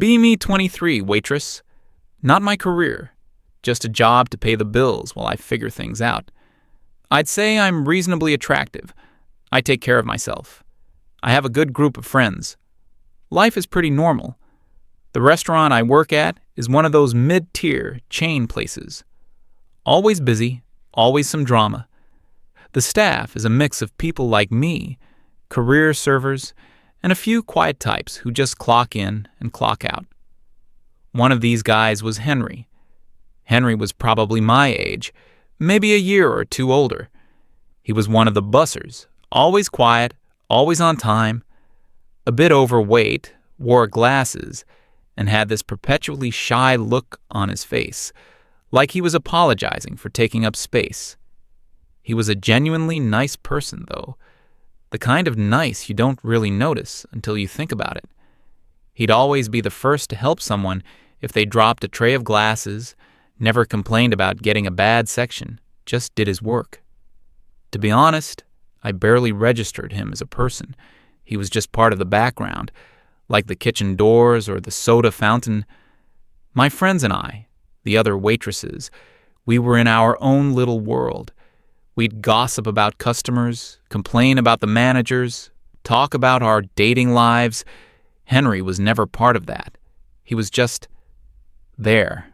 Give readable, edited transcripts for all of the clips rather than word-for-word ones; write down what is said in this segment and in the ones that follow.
Be me 23, waitress. Not my career. Just a job to pay the bills while I figure things out. I'd say I'm reasonably attractive. I take care of myself. I have a good group of friends. Life is pretty normal. The restaurant I work at is one of those mid-tier chain places. Always busy, always some drama. The staff is a mix of people like me, career servers, and a few quiet types who just clock in and clock out. One of these guys was Henry. Henry was probably my age, maybe a year or two older. He was one of the bussers, always quiet, always on time, a bit overweight, wore glasses, and had this perpetually shy look on his face, like he was apologizing for taking up space. He was a genuinely nice person, though, the kind of nice you don't really notice until you think about it. He'd always be the first to help someone if they dropped a tray of glasses, never complained about getting a bad section, just did his work. To be honest, I barely registered him as a person. He was just part of the background, like the kitchen doors or the soda fountain. My friends and I, the other waitresses, we were in our own little world. We'd gossip about customers, complain about the managers, talk about our dating lives. Henry was never part of that. He was just there.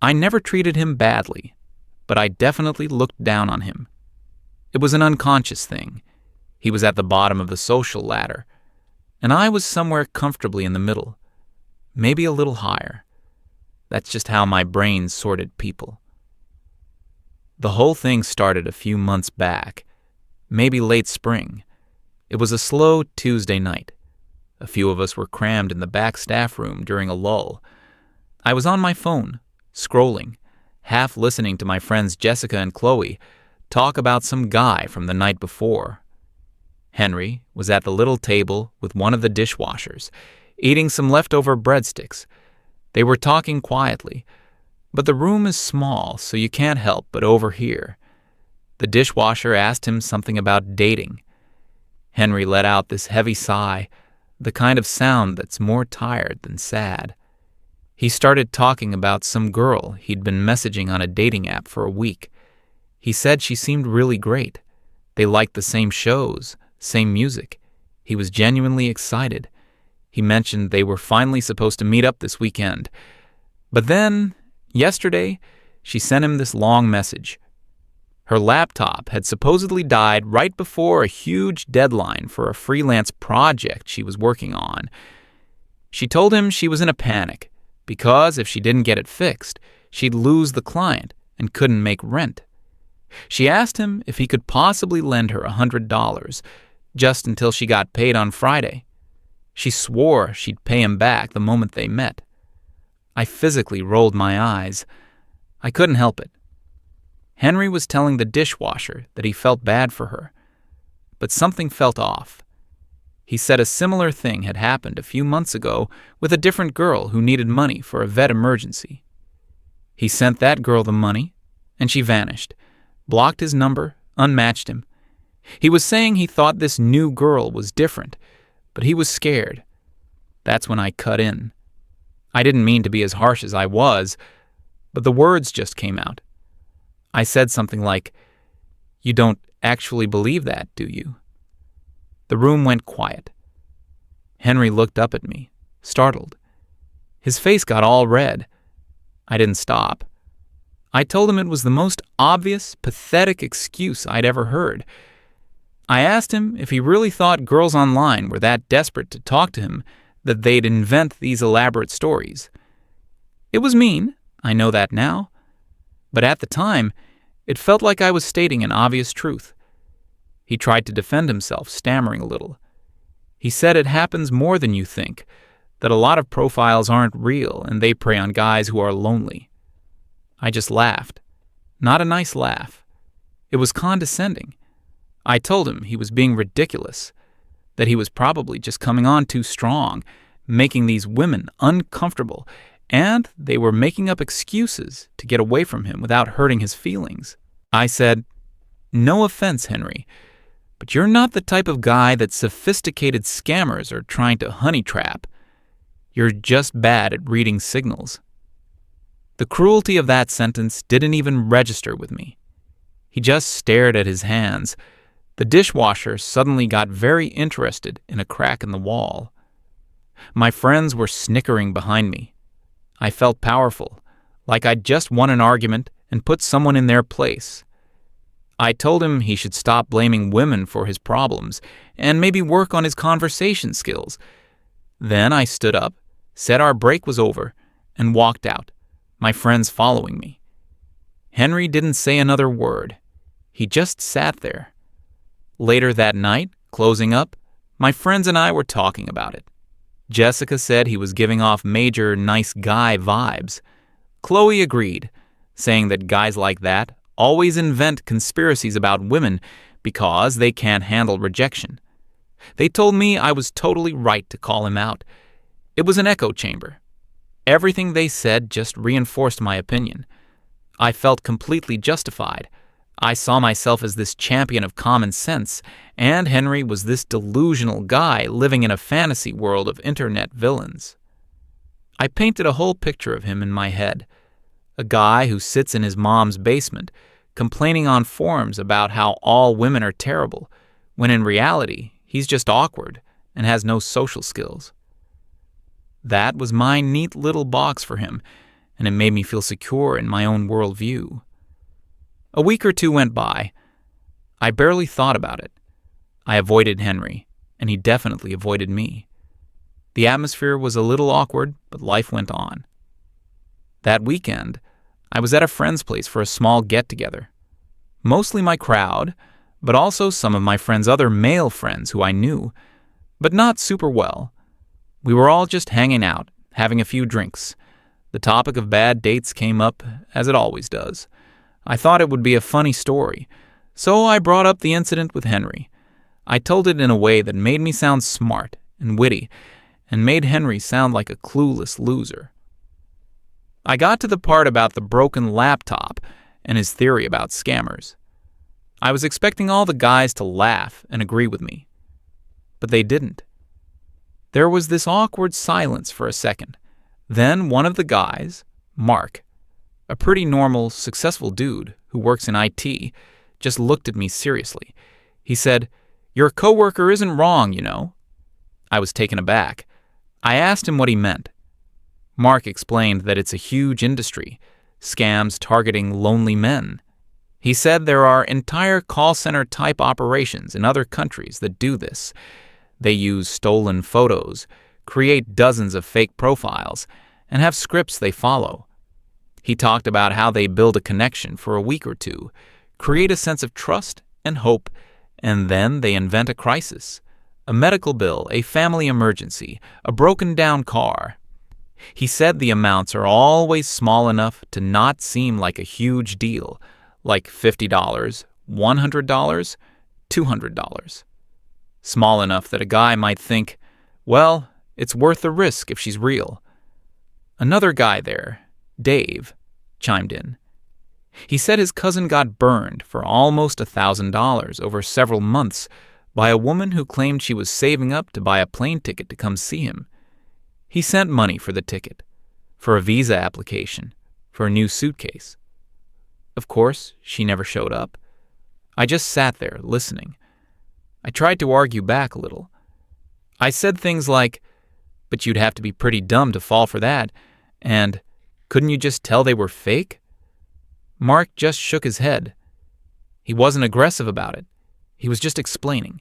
I never treated him badly, but I definitely looked down on him. It was an unconscious thing. He was at the bottom of the social ladder, and I was somewhere comfortably in the middle, maybe a little higher. That's just how my brain sorted people. The whole thing started a few months back, maybe late spring. It was a slow Tuesday night. A few of us were crammed in the back staff room during a lull. I was on my phone, scrolling, half listening to my friends Jessica and Chloe talk about some guy from the night before. Henry was at the little table with one of the dishwashers, eating some leftover breadsticks. They were talking quietly, but the room is small, so you can't help but overhear. The dishwasher asked him something about dating. Henry let out this heavy sigh, the kind of sound that's more tired than sad. He started talking about some girl he'd been messaging on a dating app for a week. He said she seemed really great. They liked the same shows, same music. He was genuinely excited. He mentioned they were finally supposed to meet up this weekend. But then, yesterday, she sent him this long message. Her laptop had supposedly died right before a huge deadline for a freelance project she was working on. She told him she was in a panic because if she didn't get it fixed, she'd lose the client and couldn't make rent. She asked him if he could possibly lend her $100 just until she got paid on Friday. She swore she'd pay him back the moment they met. I physically rolled my eyes. I couldn't help it. Henry was telling the dishwasher that he felt bad for her, but something felt off. He said a similar thing had happened a few months ago with a different girl who needed money for a vet emergency. He sent that girl the money, and she vanished, blocked his number, unmatched him. He was saying he thought this new girl was different, but he was scared. That's when I cut in. I didn't mean to be as harsh as I was, but the words just came out. I said something like, "You don't actually believe that, do you?" The room went quiet. Henry looked up at me, startled. His face got all red. I didn't stop. I told him it was the most obvious, pathetic excuse I'd ever heard. I asked him if he really thought girls online were that desperate to talk to him that they'd invent these elaborate stories. It was mean, I know that now, but at the time, it felt like I was stating an obvious truth. He tried to defend himself, stammering a little. He said it happens more than you think, that a lot of profiles aren't real and they prey on guys who are lonely. I just laughed. Not a nice laugh. It was condescending. I told him he was being ridiculous, that he was probably just coming on too strong, making these women uncomfortable, and they were making up excuses to get away from him without hurting his feelings. I said, "No offense, Henry, but you're not the type of guy that sophisticated scammers are trying to honey trap." You're just bad at reading signals." The cruelty of that sentence didn't even register with me. He just stared at his hands. The dishwasher suddenly got very interested in a crack in the wall. My friends were snickering behind me. I felt powerful, like I'd just won an argument and put someone in their place. I told him he should stop blaming women for his problems and maybe work on his conversation skills. Then I stood up, said our break was over, and walked out, my friends following me. Henry didn't say another word. He just sat there. Later that night, closing up, my friends and I were talking about it. Jessica said he was giving off major nice guy vibes. Chloe agreed, saying that guys like that always invent conspiracies about women because they can't handle rejection. They told me I was totally right to call him out. It was an echo chamber. Everything they said just reinforced my opinion. I felt completely justified. I saw myself as this champion of common sense, and Henry was this delusional guy living in a fantasy world of internet villains. I painted a whole picture of him in my head. A guy who sits in his mom's basement, complaining on forums about how all women are terrible, when in reality, he's just awkward and has no social skills. That was my neat little box for him, and it made me feel secure in my own worldview. A week or two went by. I barely thought about it. I avoided Henry, and he definitely avoided me. The atmosphere was a little awkward, but life went on. That weekend, I was at a friend's place for a small get-together. Mostly my crowd, but also some of my friend's other male friends who I knew, but not super well. We were all just hanging out, having a few drinks. The topic of bad dates came up, as it always does. I thought it would be a funny story, so I brought up the incident with Henry. I told it in a way that made me sound smart and witty, and made Henry sound like a clueless loser. I got to the part about the broken laptop and his theory about scammers. I was expecting all the guys to laugh and agree with me, but they didn't. There was this awkward silence for a second. Then one of the guys, Mark, a pretty normal, successful dude who works in IT, just looked at me seriously. He said, "Your coworker isn't wrong, you know." I was taken aback. I asked him what he meant. Mark explained that it's a huge industry, scams targeting lonely men. He said there are entire call center type operations in other countries that do this. They use stolen photos, create dozens of fake profiles, and have scripts they follow. He talked about how they build a connection for a week or two, create a sense of trust and hope, and then they invent a crisis. A medical bill, a family emergency, a broken-down car. He said the amounts are always small enough to not seem like a huge deal, like $50, $100, $200. Small enough that a guy might think, well, it's worth the risk if she's real. Another guy there, Dave, chimed in. He said his cousin got burned for almost $1,000 over several months by a woman who claimed she was saving up to buy a plane ticket to come see him. He sent money for the ticket, for a visa application, for a new suitcase. Of course, she never showed up. I just sat there, listening. I tried to argue back a little. I said things like, "But you'd have to be pretty dumb to fall for that," and "Couldn't you just tell they were fake?" Mark just shook his head. He wasn't aggressive about it. He was just explaining.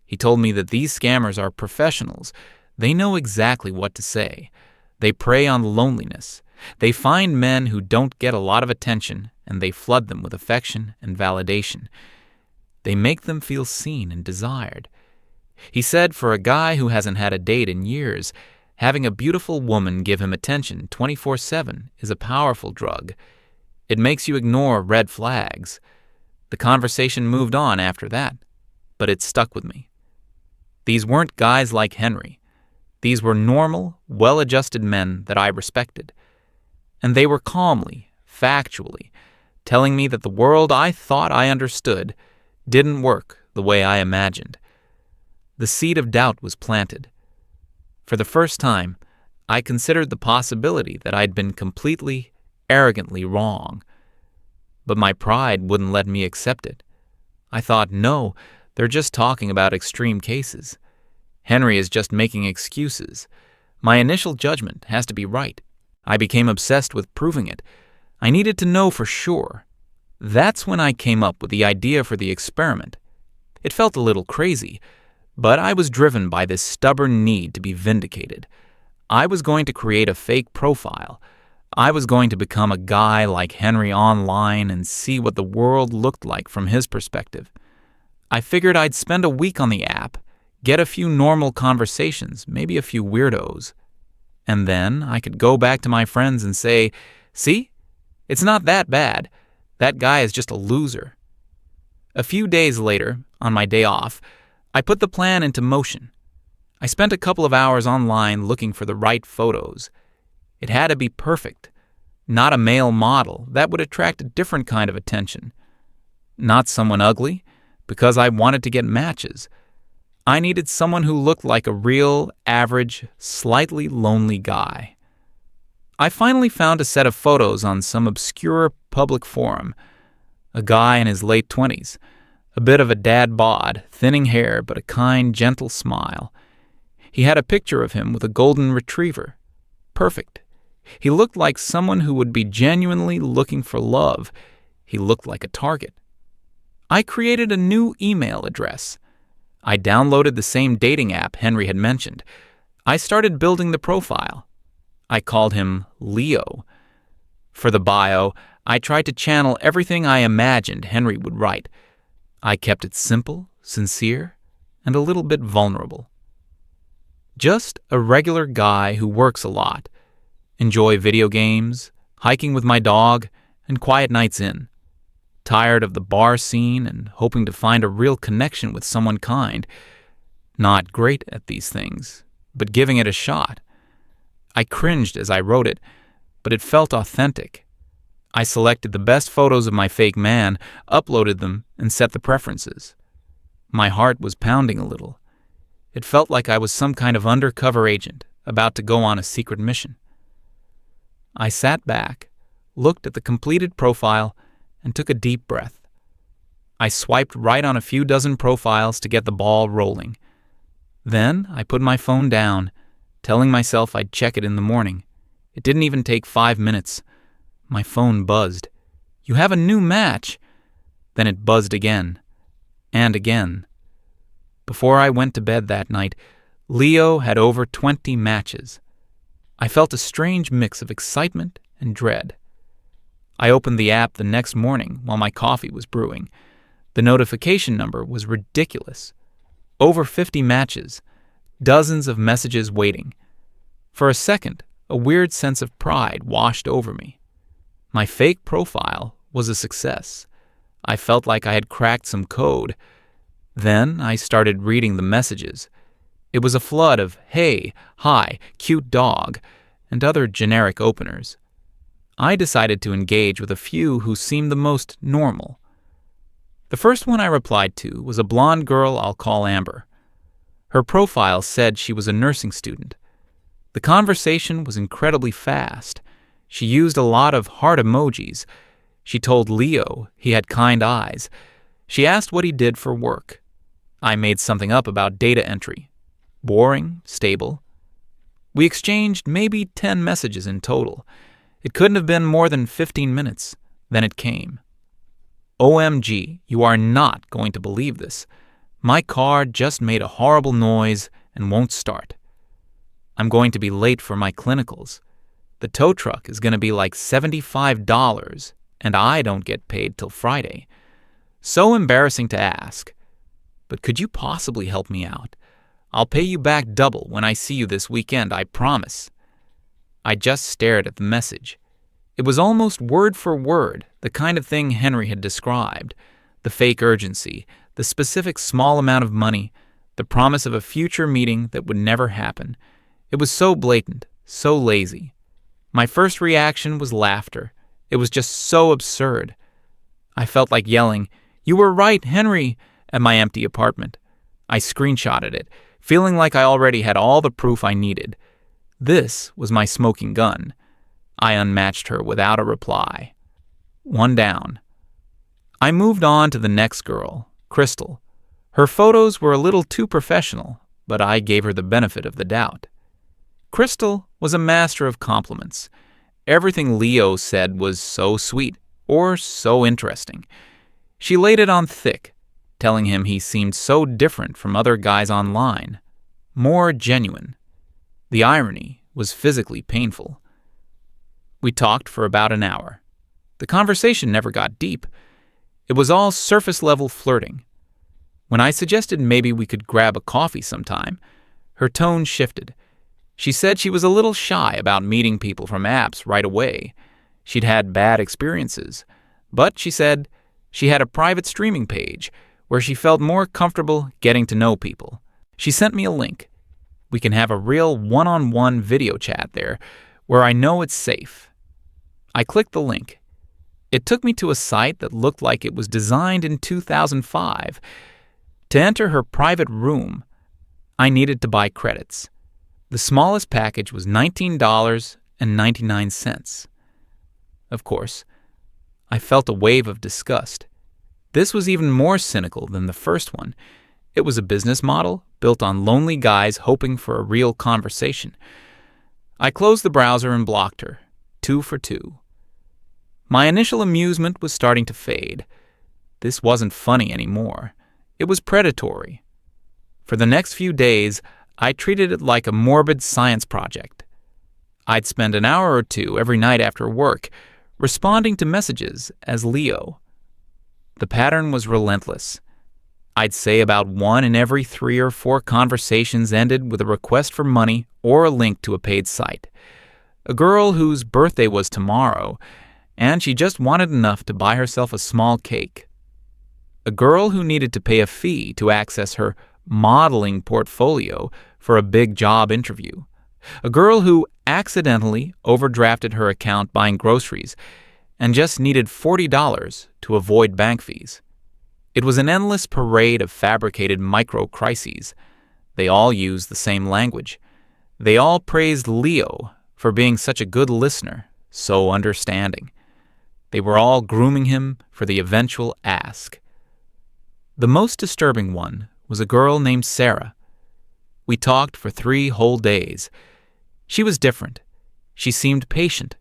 He told me that these scammers are professionals. They know exactly what to say. They prey on loneliness. They find men who don't get a lot of attention, and they flood them with affection and validation. They make them feel seen and desired. He said for a guy who hasn't had a date in years, having a beautiful woman give him attention 24/7 is a powerful drug. It makes you ignore red flags. The conversation moved on after that, but it stuck with me. These weren't guys like Henry. These were normal, well-adjusted men that I respected. And they were calmly, factually, telling me that the world I thought I understood didn't work the way I imagined. The seed of doubt was planted. For the first time, I considered the possibility that I'd been completely, arrogantly wrong. But my pride wouldn't let me accept it. I thought, no, they're just talking about extreme cases. Henry is just making excuses. My initial judgment has to be right. I became obsessed with proving it. I needed to know for sure. That's when I came up with the idea for the experiment. It felt a little crazy, but I was driven by this stubborn need to be vindicated. I was going to create a fake profile. I was going to become a guy like Henry online and see what the world looked like from his perspective. I figured I'd spend a week on the app, get a few normal conversations, maybe a few weirdos. And then I could go back to my friends and say, see, it's not that bad. That guy is just a loser. A few days later, on my day off, I put the plan into motion. I spent a couple of hours online looking for the right photos. It had to be perfect, not a male model. That would attract a different kind of attention. Not someone ugly, because I wanted to get matches. I needed someone who looked like a real, average, slightly lonely guy. I finally found a set of photos on some obscure public forum. A guy in his late 20s, a bit of a dad bod, thinning hair but a kind, gentle smile. He had a picture of him with a golden retriever. Perfect. He looked like someone who would be genuinely looking for love. He looked like a target. I created a new email address. I downloaded the same dating app Henry had mentioned. I started building the profile. I called him Leo. For the bio, I tried to channel everything I imagined Henry would write. I kept it simple, sincere, and a little bit vulnerable. Just a regular guy who works a lot. Enjoy video games, hiking with my dog, and quiet nights in. Tired of the bar scene and hoping to find a real connection with someone kind. Not great at these things, but giving it a shot. I cringed as I wrote it, but it felt authentic. I selected the best photos of my fake man, uploaded them, and set the preferences. My heart was pounding a little. It felt like I was some kind of undercover agent about to go on a secret mission. I sat back, looked at the completed profile, and took a deep breath. I swiped right on a few dozen profiles to get the ball rolling. Then I put my phone down, telling myself I'd check it in the morning. It didn't even take 5 minutes. My phone buzzed. "You have a new match." Then it buzzed again. And again. Before I went to bed that night, Leo had over 20 matches. I felt a strange mix of excitement and dread. I opened the app the next morning while my coffee was brewing. The notification number was ridiculous. Over 50 matches, dozens of messages waiting. For a second, a weird sense of pride washed over me. My fake profile was a success. I felt like I had cracked some code. Then I started reading the messages. It was a flood of "hey," "hi," "cute dog," and other generic openers. I decided to engage with a few who seemed the most normal. The first one I replied to was a blonde girl I'll call Amber. Her profile said she was a nursing student. The conversation was incredibly fast. She used a lot of heart emojis. She told Leo he had kind eyes. She asked what he did for work. I made something up about data entry. Boring, stable. We exchanged maybe 10 messages in total. It couldn't have been more than 15 minutes. Then it came. OMG, you are not going to believe this. My car just made a horrible noise and won't start. I'm going to be late for my clinicals. The tow truck is going to be like $75, and I don't get paid till Friday. So embarrassing to ask. But could you possibly help me out? I'll pay you back double when I see you this weekend, I promise. I just stared at the message. It was almost word for word the kind of thing Henry had described. The fake urgency, the specific small amount of money, the promise of a future meeting that would never happen. It was so blatant, so lazy. My first reaction was laughter. It was just so absurd. I felt like yelling, "You were right, Henry," at my empty apartment. I screenshotted it, feeling like I already had all the proof I needed. This was my smoking gun. I unmatched her without a reply. One down. I moved on to the next girl, Crystal. Her photos were a little too professional, but I gave her the benefit of the doubt. Crystal was a master of compliments. Everything Leo said was so sweet or so interesting. She laid it on thick, telling him he seemed so different from other guys online, more genuine. The irony was physically painful. We talked for about an hour. The conversation never got deep. It was all surface-level flirting. When I suggested maybe we could grab a coffee sometime, her tone shifted. She said she was a little shy about meeting people from apps right away. She'd had bad experiences, but she said she had a private streaming page where she felt more comfortable getting to know people. She sent me a link. We can have a real one-on-one video chat there where I know it's safe. I clicked the link. It took me to a site that looked like it was designed in 2005. To enter her private room, I needed to buy credits. The smallest package was $19.99. Of course, I felt a wave of disgust. This was even more cynical than the first one. It was a business model built on lonely guys hoping for a real conversation. I closed the browser and blocked her, 2 for 2. My initial amusement was starting to fade. This wasn't funny anymore. It was predatory. For the next few days, I treated it like a morbid science project. I'd spend an hour or two every night after work responding to messages as Leo. The pattern was relentless. I'd say about 1 in every 3 or 4 conversations ended with a request for money or a link to a paid site. A girl whose birthday was tomorrow, and she just wanted enough to buy herself a small cake. A girl who needed to pay a fee to access her modeling portfolio for a big job interview. A girl who accidentally overdrafted her account buying groceries and just needed $40 to avoid bank fees. It was an endless parade of fabricated micro-crises. They all used the same language. They all praised Leo for being such a good listener, so understanding. They were all grooming him for the eventual ask. The most disturbing one was a girl named Sarah. We talked for 3 whole days. She was different. She seemed patient.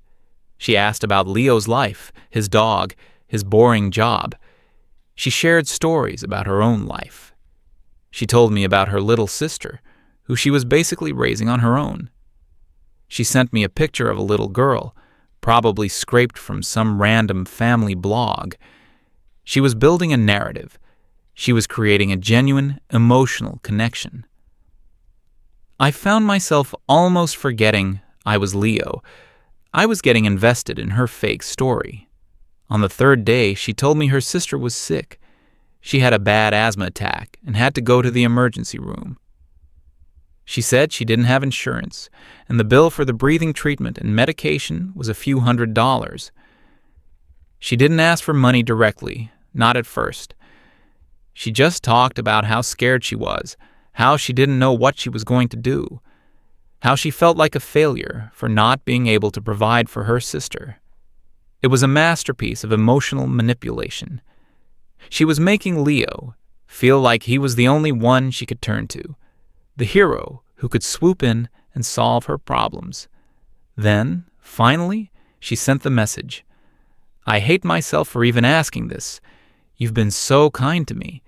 She asked about Leo's life, his dog, his boring job. She shared stories about her own life. She told me about her little sister, who she was basically raising on her own. She sent me a picture of a little girl, probably scraped from some random family blog. She was building a narrative. She was creating a genuine, emotional connection. I found myself almost forgetting I was Leo. I was getting invested in her fake story. On the 3rd day, she told me her sister was sick. She had a bad asthma attack and had to go to the emergency room. She said she didn't have insurance, and the bill for the breathing treatment and medication was a few $100s. She didn't ask for money directly, not at first. She just talked about how scared she was, how she didn't know what she was going to do, how she felt like a failure for not being able to provide for her sister. It was a masterpiece of emotional manipulation. She was making Leo feel like he was the only one she could turn to, the hero who could swoop in and solve her problems. Then, finally, she sent the message. "I hate myself for even asking this. You've been so kind to me.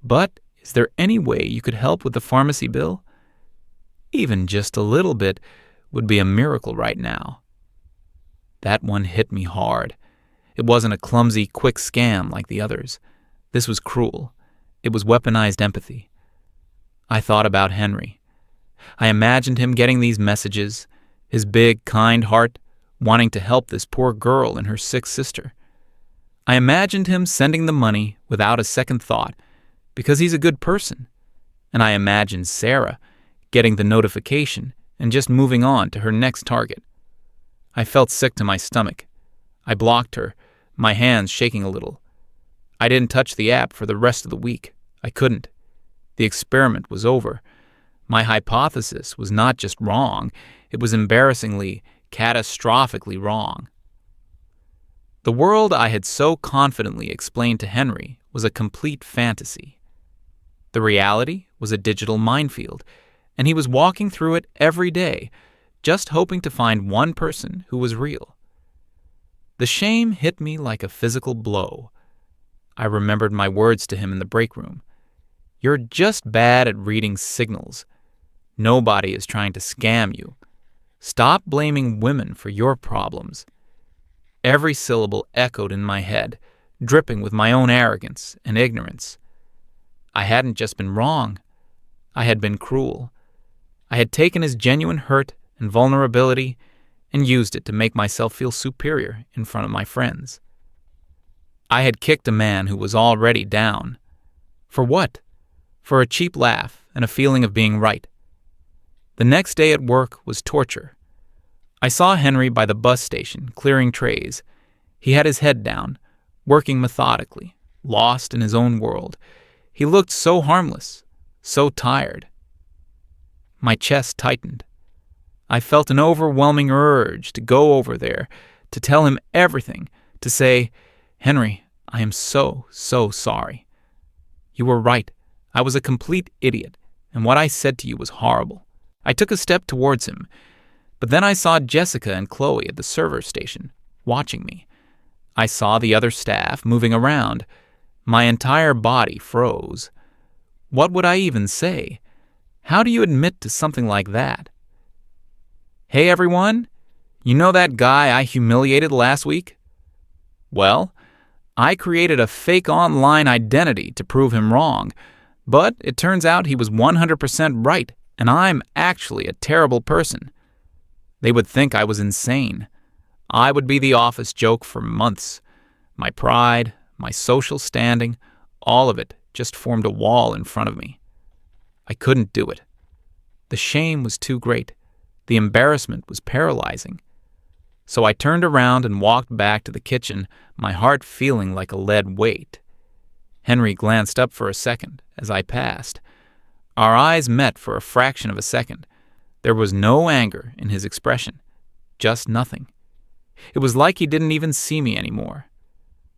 But is there any way you could help with the pharmacy bill? Even just a little bit would be a miracle right now." That one hit me hard. It wasn't a clumsy, quick scam like the others. This was cruel. It was weaponized empathy. I thought about Henry. I imagined him getting these messages, his big, kind heart wanting to help this poor girl and her sick sister. I imagined him sending the money without a second thought because he's a good person. And I imagined Sarah getting the notification and just moving on to her next target. I felt sick to my stomach. I blocked her, my hands shaking a little. I didn't touch the app for the rest of the week. I couldn't. The experiment was over. My hypothesis was not just wrong, it was embarrassingly, catastrophically wrong. The world I had so confidently explained to Henry was a complete fantasy. The reality was a digital minefield, and he was walking through it every day, just hoping to find one person who was real. The shame hit me like a physical blow. I remembered my words to him in the break room. "You're just bad at reading signals. Nobody is trying to scam you. Stop blaming women for your problems." Every syllable echoed in my head, dripping with my own arrogance and ignorance. I hadn't just been wrong. I had been cruel. I had taken his genuine hurt and vulnerability and used it to make myself feel superior in front of my friends. I had kicked a man who was already down. For what? For a cheap laugh and a feeling of being right. The next day at work was torture. I saw Henry by the bus station, clearing trays. He had his head down, working methodically, lost in his own world. He looked so harmless, so tired. My chest tightened. I felt an overwhelming urge to go over there, to tell him everything, to say, "Henry, I am so sorry. You were right. I was a complete idiot, and what I said to you was horrible." I took a step towards him, but then I saw Jessica and Chloe at the server station, watching me. I saw the other staff moving around. My entire body froze. What would I even say? How do you admit to something like that? "Hey everyone, you know that guy I humiliated last week? Well, I created a fake online identity to prove him wrong, but it turns out he was 100% right, and I'm actually a terrible person. They would think I was insane. I would be the office joke for months. My pride, my social standing, all of it just formed a wall in front of me. I couldn't do it. The shame was too great. The embarrassment was paralyzing. So I turned around and walked back to the kitchen, my heart feeling like a lead weight. Henry glanced up for a second as I passed. Our eyes met for a fraction of a second. There was no anger in his expression, just nothing. It was like he didn't even see me anymore.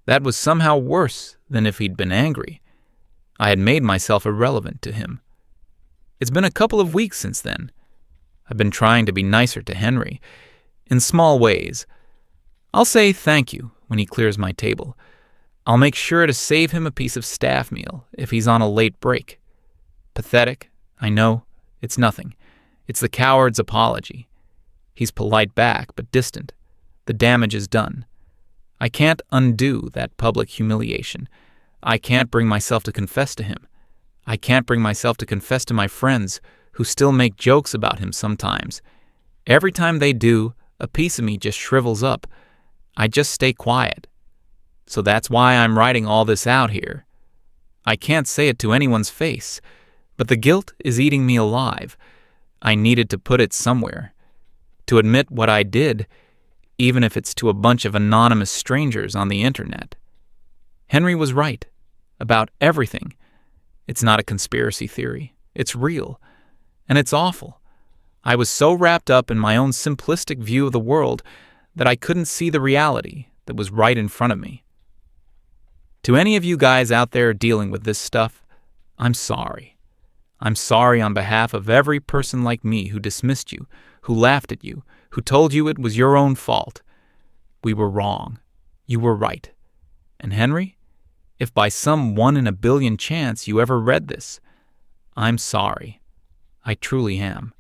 That was somehow worse than if he'd been angry. I had made myself irrelevant to him. It's been a couple of weeks since then. I've been trying to be nicer to Henry, in small ways. I'll say thank you when he clears my table. I'll make sure to save him a piece of staff meal if he's on a late break. Pathetic, I know. It's nothing. It's the coward's apology. He's polite back, but distant. The damage is done. I can't undo that public humiliation. I can't bring myself to confess to him. I can't bring myself to confess to my friends, who still make jokes about him sometimes. Every time they do, a piece of me just shrivels up. I just stay quiet. So that's why I'm writing all this out here. I can't say it to anyone's face, but the guilt is eating me alive. I needed to put it somewhere. To admit what I did, even if it's to a bunch of anonymous strangers on the internet. Henry was right about everything. It's not a conspiracy theory. It's real. And it's awful. I was so wrapped up in my own simplistic view of the world that I couldn't see the reality that was right in front of me. To any of you guys out there dealing with this stuff, I'm sorry. I'm sorry on behalf of every person like me who dismissed you, who laughed at you, who told you it was your own fault. We were wrong. You were right. And Henry, if by some 1 in a billion chance you ever read this, I'm sorry. I truly am.